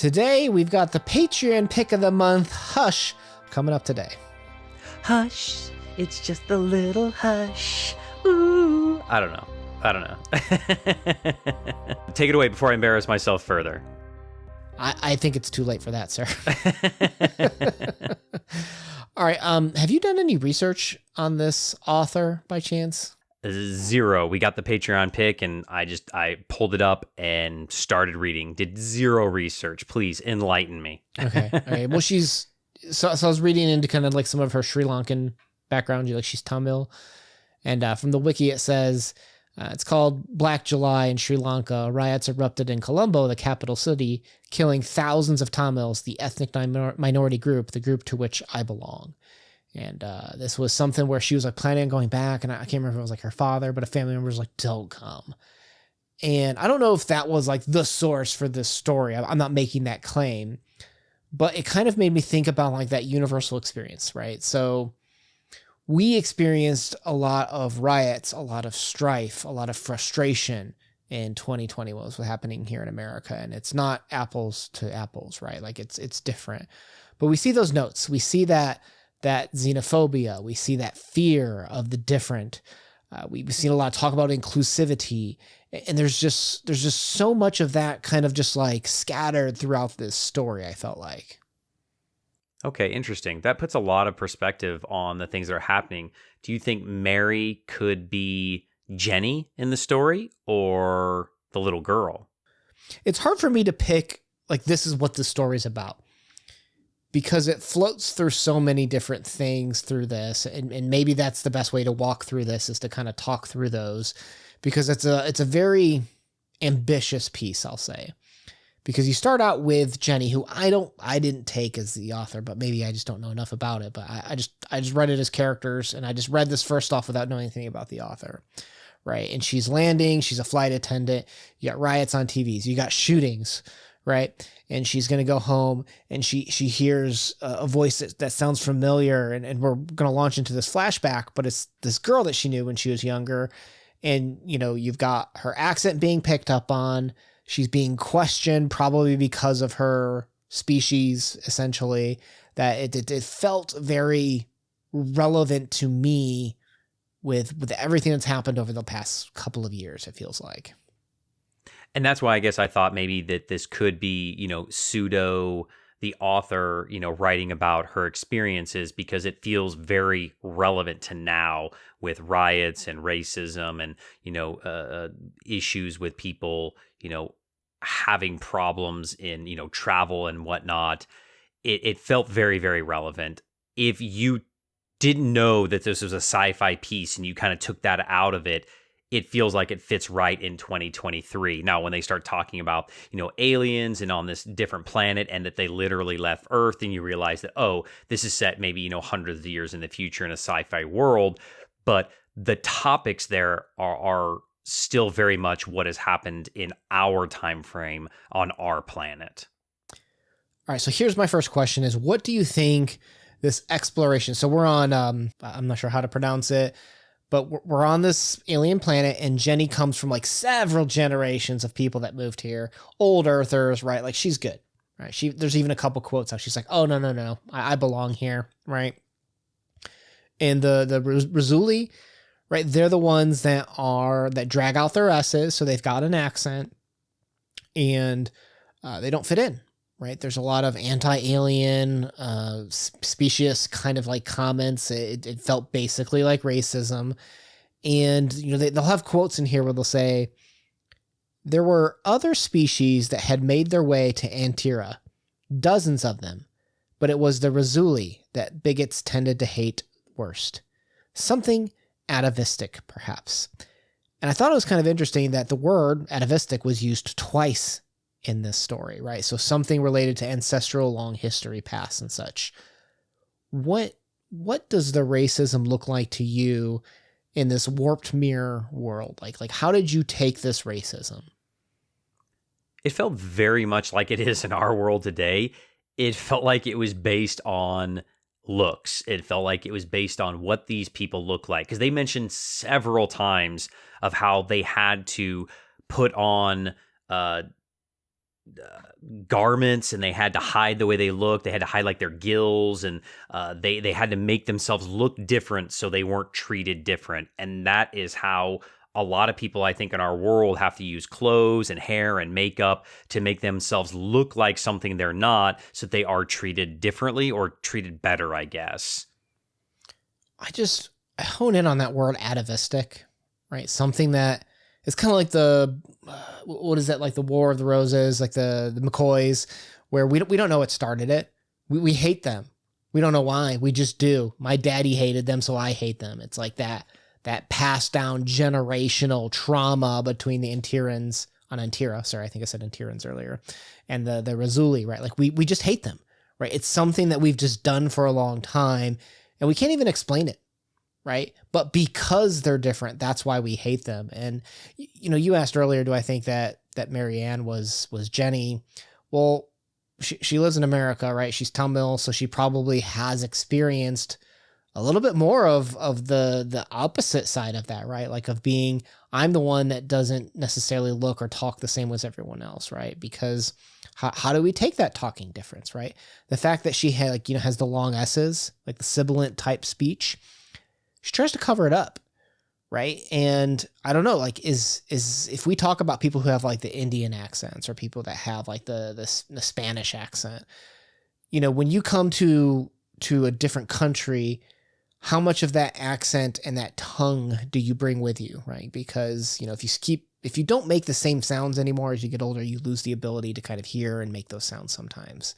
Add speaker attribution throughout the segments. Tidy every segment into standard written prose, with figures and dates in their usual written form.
Speaker 1: today we've got the Patreon pick of the month, Hush, coming up today.
Speaker 2: Hush, it's just a little hush. Ooh. I don't know. Take it away before I embarrass myself further.
Speaker 1: I think it's too late for that, sir. All right. Have you done any research on this author by chance?
Speaker 2: Zero. We got the Patreon pick and I pulled it up and started reading. Did zero research. Please enlighten me.
Speaker 1: Okay. Well, so I was reading into kind of like some of her Sri Lankan background. She's Tamil. And from the wiki, it says it's called Black July in Sri Lanka. Riots erupted in Colombo, the capital city, killing thousands of Tamils, the ethnic minority group, the group to which I belong. And this was something where she was like planning on going back, and I can't remember if it was like her father, but a family member was like, "Don't come." And I don't know if that was like the source for this story. I'm not making that claim, but it kind of made me think about like that universal experience, right? So we experienced a lot of riots, a lot of strife, a lot of frustration in 2020 what was happening here in America. And it's not apples to apples, right? Like it's different. But we see those notes. We see that xenophobia. We see that fear of the different. We've seen a lot of talk about inclusivity. And there's just so much of that kind of just like scattered throughout this story, I felt like.
Speaker 2: Okay, interesting. That puts a lot of perspective on the things that are happening. Do you think Mary could be Jenny in the story or the little girl?
Speaker 1: It's hard for me to pick, like, this is what the story's about, because it floats through so many different things through this. And maybe that's the best way to walk through this, is to kind of talk through those, because it's a very ambitious piece, I'll say. Because you start out with Jenny, who I didn't take as the author, but maybe I just don't know enough about it. But I just read it as characters, and I just read this first off without knowing anything about the author, right? And she's landing, she's a flight attendant. You got riots on TVs, you got shootings, right? And she's gonna go home, and she hears a voice that sounds familiar, and we're gonna launch into this flashback, but it's this girl that she knew when she was younger, and you've got her accent being picked up on. She's being questioned, probably because of her species, essentially, that it felt very relevant to me with everything that's happened over the past couple of years, it feels like.
Speaker 2: And that's why I guess I thought maybe that this could be, pseudo the author, writing about her experiences, because it feels very relevant to now with riots and racism and, issues with people, having problems in, travel and whatnot. It felt very, very relevant. If you didn't know that this was a sci-fi piece and you kind of took that out of it, it feels like it fits right in 2023. Now, when they start talking about, aliens and on this different planet, and that they literally left Earth, and you realize that, oh, this is set maybe, hundreds of years in the future in a sci-fi world, but the topics there are still very much what has happened in our time frame on our planet.
Speaker 1: All right, so here's my first question is, what do you think this exploration, so we're on, I'm not sure how to pronounce it, but we're on this alien planet, and Jenny comes from like several generations of people that moved here, old Earthers, right? Like, she's good, right? There's even a couple quotes how she's like, oh, no, I belong here, right? And the Razuli, right? They're the ones that drag out their S's, so they've got an accent, and they don't fit in, right? There's a lot of anti-alien, specious kind of like comments. It felt basically like racism. And, they'll have quotes in here where they'll say, there were other species that had made their way to Antira, dozens of them, but it was the Razuli that bigots tended to hate worst. Something atavistic, perhaps. And I thought it was kind of interesting that the word atavistic was used twice in this story, right? So something related to ancestral long history past and such. What does the racism look like to you in this warped mirror world? Like how did you take this racism?
Speaker 2: It felt very much like it is in our world today. It felt like it was based on looks. It felt like it was based on what these people look like, because they mentioned several times of how they had to put on garments, and they had to hide the way they looked. They had to hide like their gills, and they had to make themselves look different so they weren't treated different. And that is how a lot of people, I think, in our world have to use clothes and hair and makeup to make themselves look like something they're not, so that they are treated differently or treated better, I guess.
Speaker 1: I hone in on that word atavistic, right? Something that it's kind of like what is that, like the War of the Roses, like the McCoys, where we don't know what started it. We hate them. We don't know why. We just do. My daddy hated them, so I hate them. It's like that passed down generational trauma between the Antira, sorry, I think I said Antirans earlier, and the Razuli, right? Like we just hate them, right? It's something that we've just done for a long time, and we can't even explain it, right? But because they're different, that's why we hate them. And you asked earlier, do I think that Mary Anne was Jenny? Well, she lives in America, right? She's Tamil, so she probably has experienced a little bit more of the opposite side of that, right? Like of being, I'm the one that doesn't necessarily look or talk the same as everyone else, right? Because how do we take that talking difference, right? The fact that she had has the long S's, like the sibilant type speech, she tries to cover it up, right? And I don't know, like is if we talk about people who have like the Indian accents or people that have like the Spanish accent, when you come to a different country, how much of that accent and that tongue do you bring with you, right? Because, if you don't make the same sounds anymore as you get older, you lose the ability to kind of hear and make those sounds sometimes.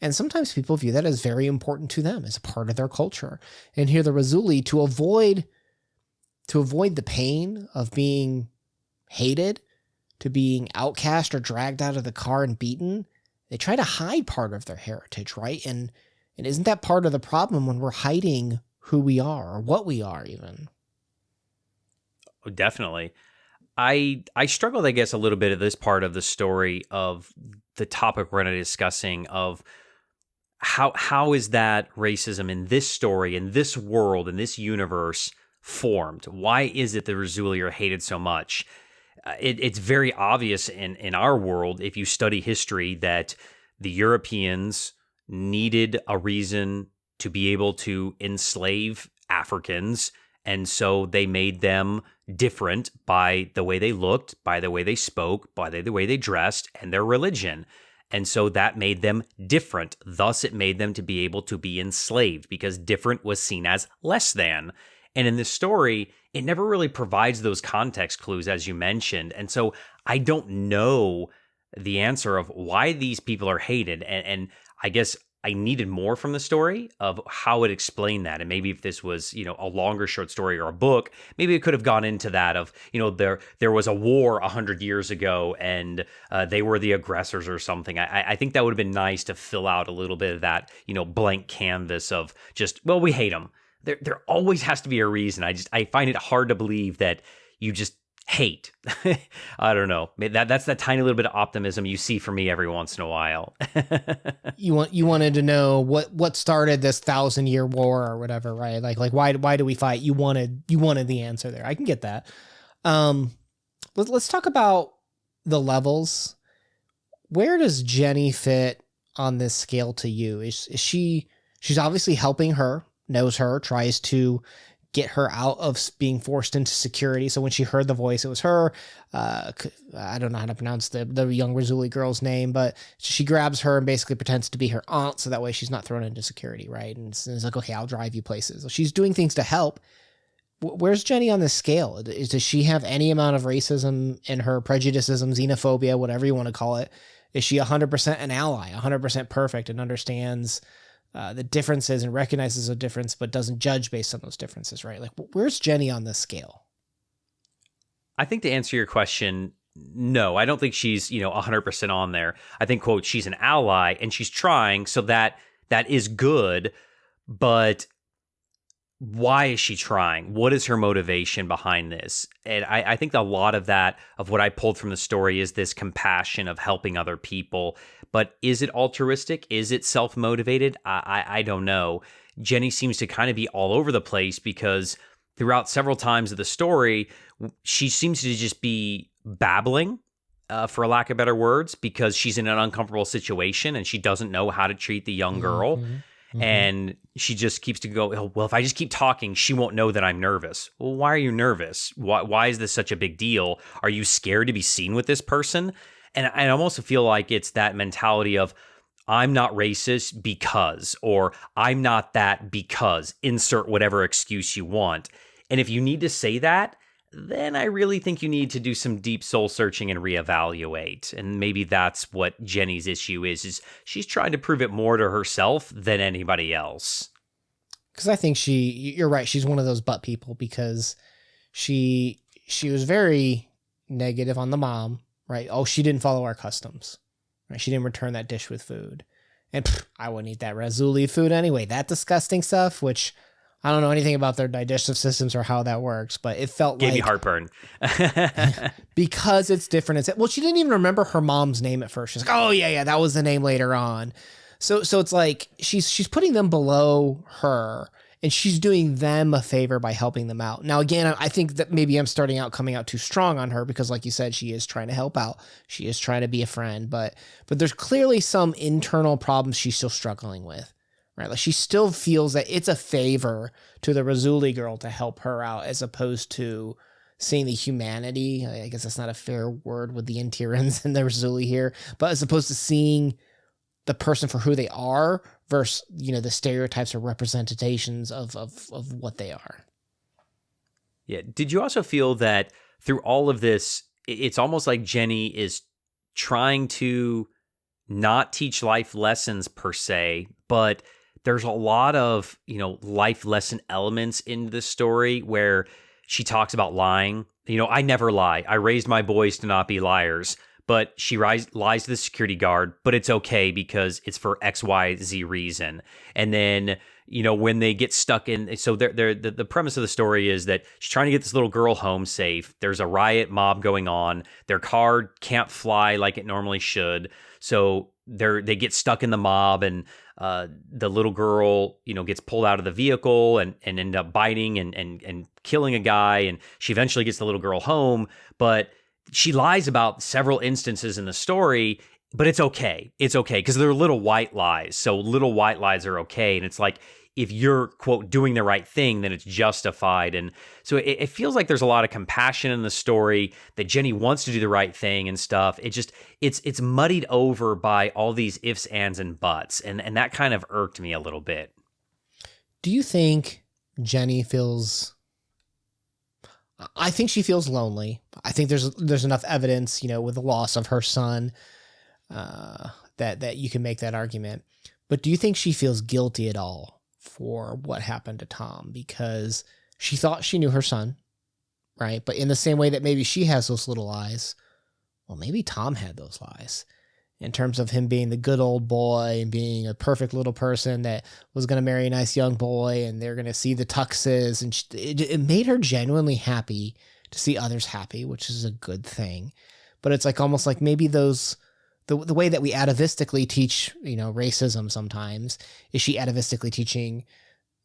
Speaker 1: And sometimes people view that as very important to them, as a part of their culture. And here the Razuli, to avoid the pain of being hated, to being outcast or dragged out of the car and beaten, they try to hide part of their heritage, right? And isn't that part of the problem when we're hiding who we are or what we are even?
Speaker 2: Oh, definitely. I struggled, I guess, a little bit of this part of the story of the topic we're going to be discussing of how is that racism in this story, in this world, in this universe formed? Why is it the Razuli are hated so much? It's very obvious in our world, if you study history, that the Europeans needed a reason to be able to enslave Africans, and so they made them different by the way they looked, by the way they spoke, by the way they dressed, and their religion. And so that made them different. Thus, it made them to be able to be enslaved, because different was seen as less than. And in this story, it never really provides those context clues, as you mentioned. And so I don't know the answer of why these people are hated. And I guess I needed more from the story of how it explained that. And maybe if this was, a longer short story or a book, maybe it could have gone into that of, there was a war 100 years ago and they were the aggressors or something. I think that would have been nice to fill out a little bit of that, blank canvas of just, well, we hate them. There always has to be a reason. I find it hard to believe that you just hate. I don't know. That's that tiny little bit of optimism you see from me every once in a while.
Speaker 1: You wanted to know what started this 1,000-year war or whatever, right? Like why do we fight? You wanted the answer there. I can get that. Let's talk about the levels. Where does Jenny fit on this scale to you? Is she's obviously helping her, knows her, tries to get her out of being forced into security. So when she heard the voice, it was her. I don't know how to pronounce the young Razuli girl's name, but she grabs her and basically pretends to be her aunt, so that way she's not thrown into security, right? And it's like, okay, I'll drive you places. So she's doing things to help. Where's Jenny on this scale? Does she have any amount of racism in her, prejudicism, xenophobia, whatever you want to call it? Is she 100% an ally, 100% perfect, and understands the differences and recognizes a difference, but doesn't judge based on those differences, right? Like, where's Jenny on this scale?
Speaker 2: I think to answer your question, no, I don't think she's, 100% on there. I think, quote, she's an ally and she's trying, so that is good, but why is she trying? What is her motivation behind this? And I think a lot of that, of what I pulled from the story, is this compassion of helping other people. But is it altruistic? Is it self-motivated? I don't know. Jenny seems to kind of be all over the place, because throughout several times of the story, she seems to just be babbling for a lack of better words, because she's in an uncomfortable situation and she doesn't know how to treat the young girl.
Speaker 1: Mm-hmm. Mm-hmm.
Speaker 2: And she just keeps to go, oh, well, if I just keep talking, she won't know that I'm nervous. Well, why are you nervous? Why is this such a big deal? Are you scared to be seen with this person? And I almost feel like it's that mentality of, I'm not racist because, or I'm not that because, insert whatever excuse you want. And if you need to say that, then I really think you need to do some deep soul searching and reevaluate. And maybe that's what Jenny's issue is she's trying to prove it more to herself than anybody else.
Speaker 1: Because I think you're right. She's one of those butt people because she was very negative on the mom, right? Oh, she didn't follow our customs, right? She didn't return that dish with food. And I wouldn't eat that Razuli food anyway. That disgusting stuff, which I don't know anything about their digestive systems or how that works, but it felt
Speaker 2: Gave
Speaker 1: like
Speaker 2: me heartburn.
Speaker 1: because it's different. Well, she didn't even remember her mom's name at first. She's like, "Oh yeah, that was the name later on." So it's like she's putting them below her, and she's doing them a favor by helping them out. Now, again, I think that maybe I'm coming out too strong on her because, like you said, she is trying to help out. She is trying to be a friend, but there's clearly some internal problems she's still struggling with. Right, like she still feels that it's a favor to the Razuli girl to help her out, as opposed to seeing the humanity. I guess that's not a fair word with the Interians and the Razuli here, but as opposed to seeing the person for who they are versus the stereotypes or representations of what they are.
Speaker 2: Yeah. Did you also feel that through all of this, it's almost like Jenny is trying to not teach life lessons per se, but there's a lot of, life lesson elements in this story where she talks about lying. I never lie. I raised my boys to not be liars. But she lies to the security guard, but it's okay because it's for XYZ reason. And then, when they get stuck in, so the premise of the story is that she's trying to get this little girl home safe. There's a riot mob going on. Their car can't fly like it normally should. So they get stuck in the mob, and the little girl, gets pulled out of the vehicle and end up biting and killing a guy. And she eventually gets the little girl home, but she lies about several instances in the story, but it's okay. It's okay because they're little white lies. So little white lies are okay. And it's like, if you're, quote, doing the right thing, then it's justified. And so it feels like there's a lot of compassion in the story, that Jenny wants to do the right thing and stuff. It's muddied over by all these ifs, ands, and buts. And that kind of irked me a little bit.
Speaker 1: Do you think Jenny feels... I think she feels lonely. I think there's enough evidence, with the loss of her son, that you can make that argument. But do you think she feels guilty at all for what happened to Tom? Because she thought she knew her son, right? But in the same way that maybe she has those little lies, well, maybe Tom had those lies. In terms of him being the good old boy and being a perfect little person that was going to marry a nice young boy, and they're going to see the tuxes, and it made her genuinely happy to see others happy, which is a good thing. But it's like almost like maybe the way that we atavistically teach, racism sometimes, is she atavistically teaching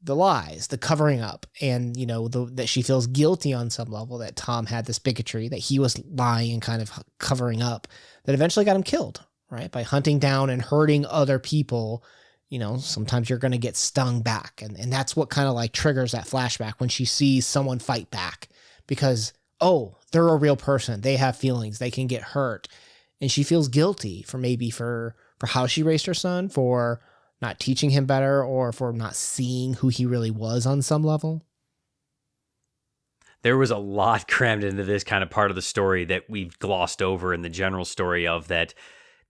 Speaker 1: the lies, the covering up, and, that she feels guilty on some level that Tom had this bigotry, that he was lying and kind of covering up, that eventually got him killed. Right? By hunting down and hurting other people, sometimes you're going to get stung back. And that's what kind of like triggers that flashback when she sees someone fight back because, oh, they're a real person. They have feelings. They can get hurt. And she feels guilty for how she raised her son, for not teaching him better, or for not seeing who he really was on some level.
Speaker 2: There was a lot crammed into this kind of part of the story that we've glossed over in the general story of that.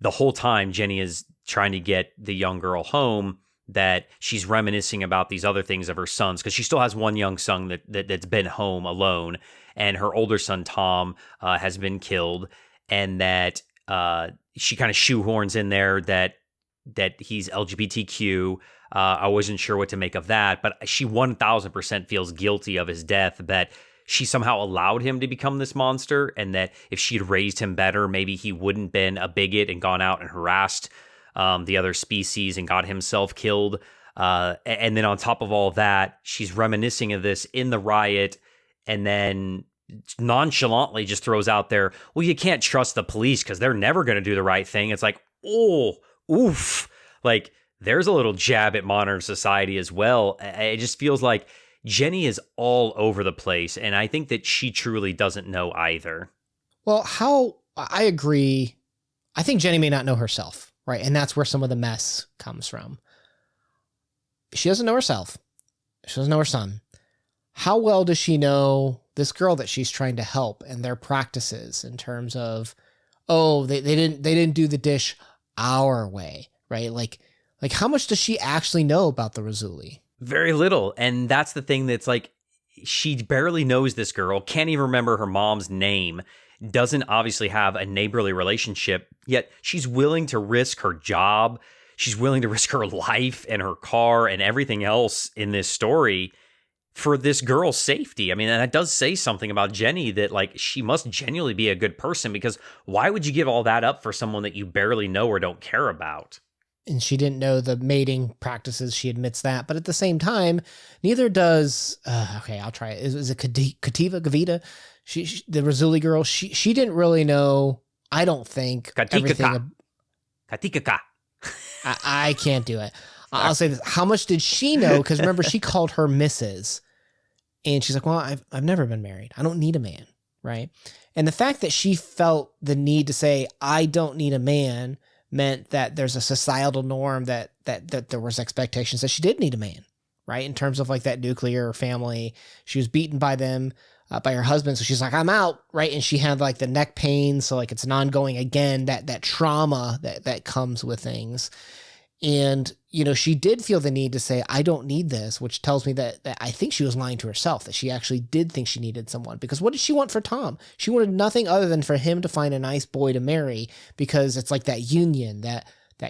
Speaker 2: The whole time Jenny is trying to get the young girl home, that she's reminiscing about these other things of her sons, because she still has one young son that's been home alone, and her older son Tom has been killed, and that she kind of shoehorns in there that he's LGBTQ. I wasn't sure what to make of that, but she 1000% feels guilty of his death, that she somehow allowed him to become this monster, and that if she'd raised him better, maybe he wouldn't been a bigot and gone out and harassed the other species and got himself killed. And then on top of all that, she's reminiscing of this in the riot, and then nonchalantly just throws out there, well, you can't trust the police because they're never going to do the right thing. It's like, oh, oof. Like, there's a little jab at modern society as well. It just feels like Jenny is all over the place, and I think that she truly doesn't know either.
Speaker 1: Well, I agree. I think Jenny may not know herself, right? And that's where some of the mess comes from. She doesn't know herself. She doesn't know her son. How well does she know this girl that she's trying to help and their practices in terms of, oh, they didn't do the dish our way, right? Like how much does she actually know about the Rizzoli?
Speaker 2: Very little. And that's the thing that's like, she barely knows this girl, can't even remember her mom's name, doesn't obviously have a neighborly relationship, yet she's willing to risk her job. She's willing to risk her life and her car and everything else in this story for this girl's safety. I mean, and that does say something about Jenny, that like she must genuinely be a good person, because why would you give all that up for someone that you barely know or don't care about?
Speaker 1: And she didn't know the mating practices. She admits that. But at the same time, neither does, okay, I'll try it. Is it Gavita? She the Rizzoli girl, she didn't really know, I don't think, everything.
Speaker 2: Katikaka.
Speaker 1: I can't do it. I'll say this. How much did she know? Because remember, she called her Mrs. And she's like, well, I've never been married. I don't need a man, right? And the fact that she felt the need to say, I don't need a man, meant that there's a societal norm that there was expectations that she did need a man, right? In terms of like that nuclear family. She was beaten by them, by her husband. So she's like, I'm out, right? And she had like the neck pain. So like it's an ongoing, again, that trauma that comes with things. And, you know, she did feel the need to say, I don't need this, which tells me that I think she was lying to herself, that she actually did think she needed someone. Because what did she want for Tom? She wanted nothing other than for him to find a nice boy to marry, because it's like that union, that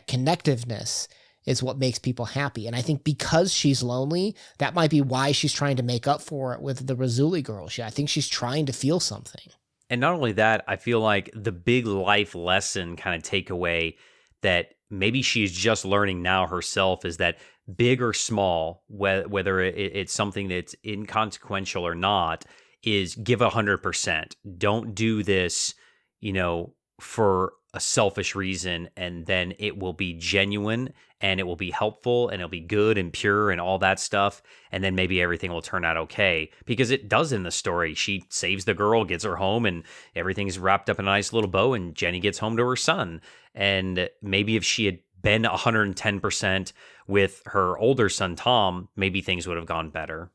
Speaker 1: connectiveness is what makes people happy. And I think because she's lonely, that might be why she's trying to make up for it with the Rizzoli girl. I think she's trying to feel something.
Speaker 2: And not only that, I feel like the big life lesson kind of takeaway that maybe she's just learning now herself is that big or small, whether it's something that's inconsequential or not, is give 100%. Don't do this, you know, for a selfish reason, and then it will be genuine and it will be helpful and it'll be good and pure and all that stuff. And then maybe everything will turn out okay, because it does in the story. She saves the girl, gets her home, and everything's wrapped up in a nice little bow, and Jenny gets home to her son. And maybe if she had been 110% with her older son, Tom, maybe things would have gone better.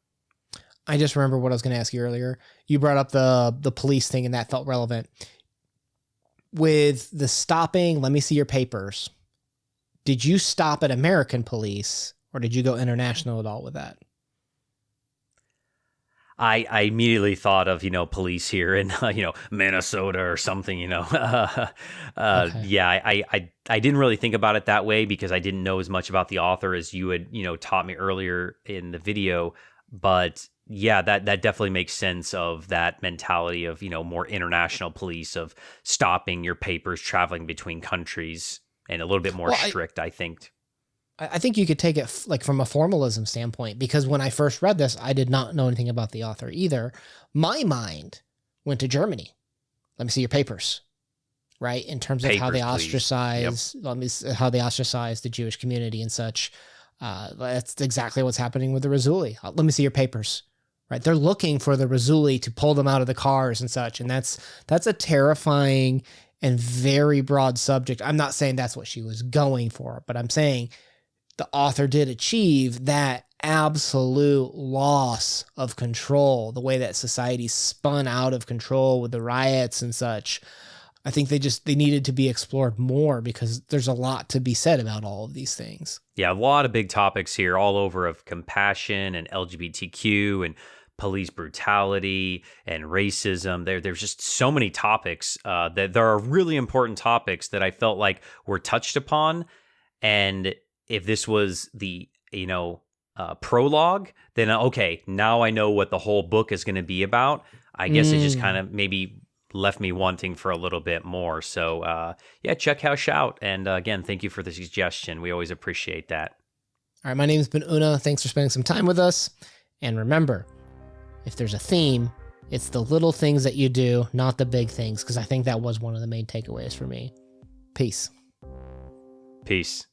Speaker 1: I just remember what I was going to ask you earlier. You brought up the police thing, and that felt relevant. With the stopping, let me see your papers. Did you stop at American police, or did you go international at all with that?
Speaker 2: I immediately thought of, police here in, Minnesota or something, Okay. Yeah, I didn't really think about it that way because I didn't know as much about the author as you had, taught me earlier in the video. But yeah, that definitely makes sense of that mentality of, more international police, of stopping your papers, traveling between countries, and a little bit more strict, I think.
Speaker 1: I think you could take it like from a formalism standpoint, because when I first read this, I did not know anything about the author either. My mind went to Germany. Let me see your papers, right? In terms of how they ostracize, how they ostracize the Jewish community and such. That's exactly what's happening with the Rizzoli. Let me see your papers, right? They're looking for the Rizzoli to pull them out of the cars and such. And that's a terrifying and very broad subject. I'm not saying that's what she was going for, but I'm saying the author did achieve that absolute loss of control, the way that society spun out of control with the riots and such. I think they needed to be explored more, because there's a lot to be said about all of these things.
Speaker 2: Yeah, a lot of big topics here, all over, of compassion and LGBTQ and police brutality and racism. There's just so many topics that there are really important topics that I felt like were touched upon. And if this was the, prologue, then okay, now I know what the whole book is going to be about. I guess it just kind of maybe left me wanting for a little bit more. So check House Out. And again, thank you for the suggestion. We always appreciate that.
Speaker 1: All right, my name's been Una. Thanks for spending some time with us. And remember, if there's a theme, It's the little things that you do, not the big things, because I think that was one of the main takeaways for me. Peace.
Speaker 2: Peace.